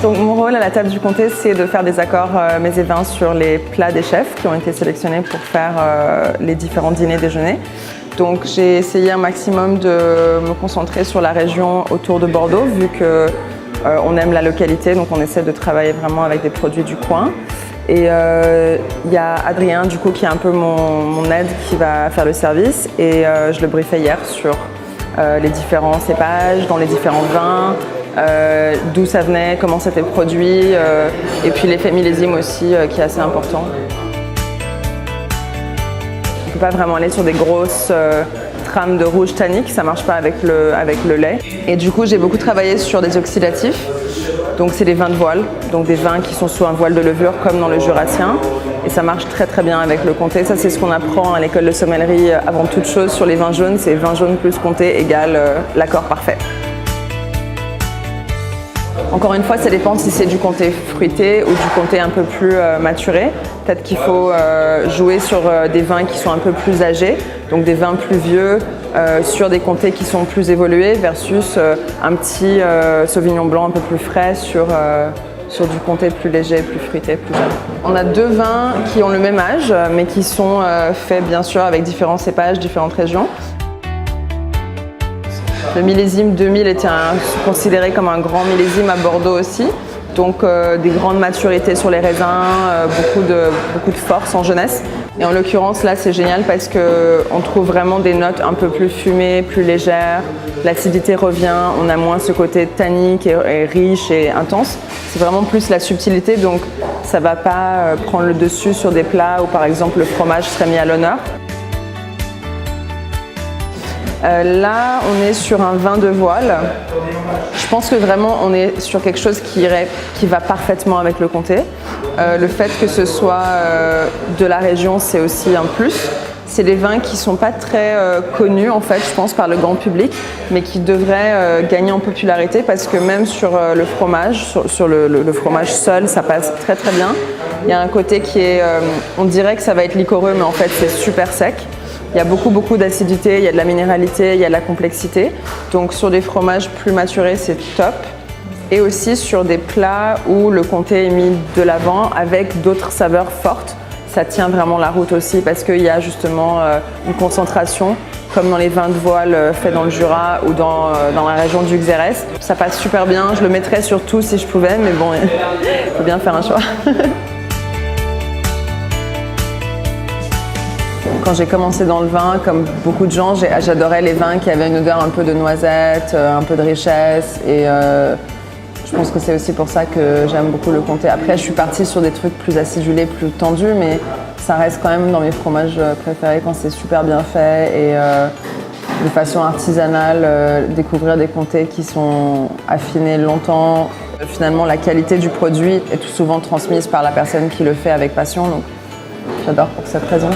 Donc mon rôle à la table du comté, c'est de faire des accords mets et vins sur les plats des chefs qui ont été sélectionnés pour faire les différents dîners déjeuners. Donc j'ai essayé un maximum de me concentrer sur la région autour de Bordeaux, vu que on aime la localité, donc on essaie de travailler vraiment avec des produits du coin. Et il y a Adrien du coup qui est un peu mon aide qui va faire le service et je le briefais hier sur les différents cépages, dans les différents vins, d'où ça venait, comment c'était produit et puis l'effet millésime aussi qui est assez important. On ne peut pas vraiment aller sur des grosses trames de rouge tannique, ça ne marche pas avec le lait. Et du coup j'ai beaucoup travaillé sur des oxydatifs. Donc c'est des vins de voile, donc des vins qui sont sous un voile de levure comme dans le Jurassien. Et ça marche très très bien avec le comté. Ça c'est ce qu'on apprend à l'école de sommellerie avant toute chose sur les vins jaunes. C'est vin jaune plus comté égale l'accord parfait. Encore une fois, ça dépend si c'est du comté fruité ou du comté un peu plus maturé. Peut-être qu'il faut jouer sur des vins qui sont un peu plus âgés, donc des vins plus vieux, sur des comtés qui sont plus évolués versus un petit Sauvignon blanc un peu plus frais sur du comté plus léger, plus fruité, plus jeune. On a deux vins qui ont le même âge, mais qui sont faits bien sûr avec différents cépages, différentes régions. Le millésime 2000 était considéré comme un grand millésime à Bordeaux aussi, donc des grandes maturités sur les raisins, beaucoup de force en jeunesse. Et en l'occurrence là c'est génial parce qu'on trouve vraiment des notes un peu plus fumées, plus légères, l'acidité revient, on a moins ce côté tannique et riche et intense. C'est vraiment plus la subtilité, donc ça ne va pas prendre le dessus sur des plats où par exemple le fromage serait mis à l'honneur. Là, on est sur un vin de voile. Je pense que vraiment, on est sur quelque chose qui va parfaitement avec le comté. Le fait que ce soit de la région, c'est aussi un plus. C'est des vins qui ne sont pas très connus, en fait, je pense, par le grand public, mais qui devraient gagner en popularité parce que même sur le fromage, sur le fromage seul, ça passe très très bien. Il y a un côté qui est, on dirait que ça va être liquoreux, mais en fait, c'est super sec. Il y a beaucoup d'acidité, il y a de la minéralité, il y a de la complexité. Donc sur des fromages plus maturés, c'est top. Et aussi sur des plats où le comté est mis de l'avant avec d'autres saveurs fortes. Ça tient vraiment la route aussi parce qu'il y a justement une concentration, comme dans les vins de voile faits dans le Jura ou dans la région du Xérès. Ça passe super bien, je le mettrais sur tout si je pouvais, mais bon, il faut bien faire un choix. Quand j'ai commencé dans le vin, comme beaucoup de gens, j'adorais les vins qui avaient une odeur un peu de noisette, un peu de richesse. Et je pense que c'est aussi pour ça que j'aime beaucoup le comté. Après, je suis partie sur des trucs plus acidulés, plus tendus, mais ça reste quand même dans mes fromages préférés quand c'est super bien fait et de façon artisanale, découvrir des comtés qui sont affinés longtemps. Finalement, la qualité du produit est tout souvent transmise par la personne qui le fait avec passion. Donc, j'adore pour cette raison.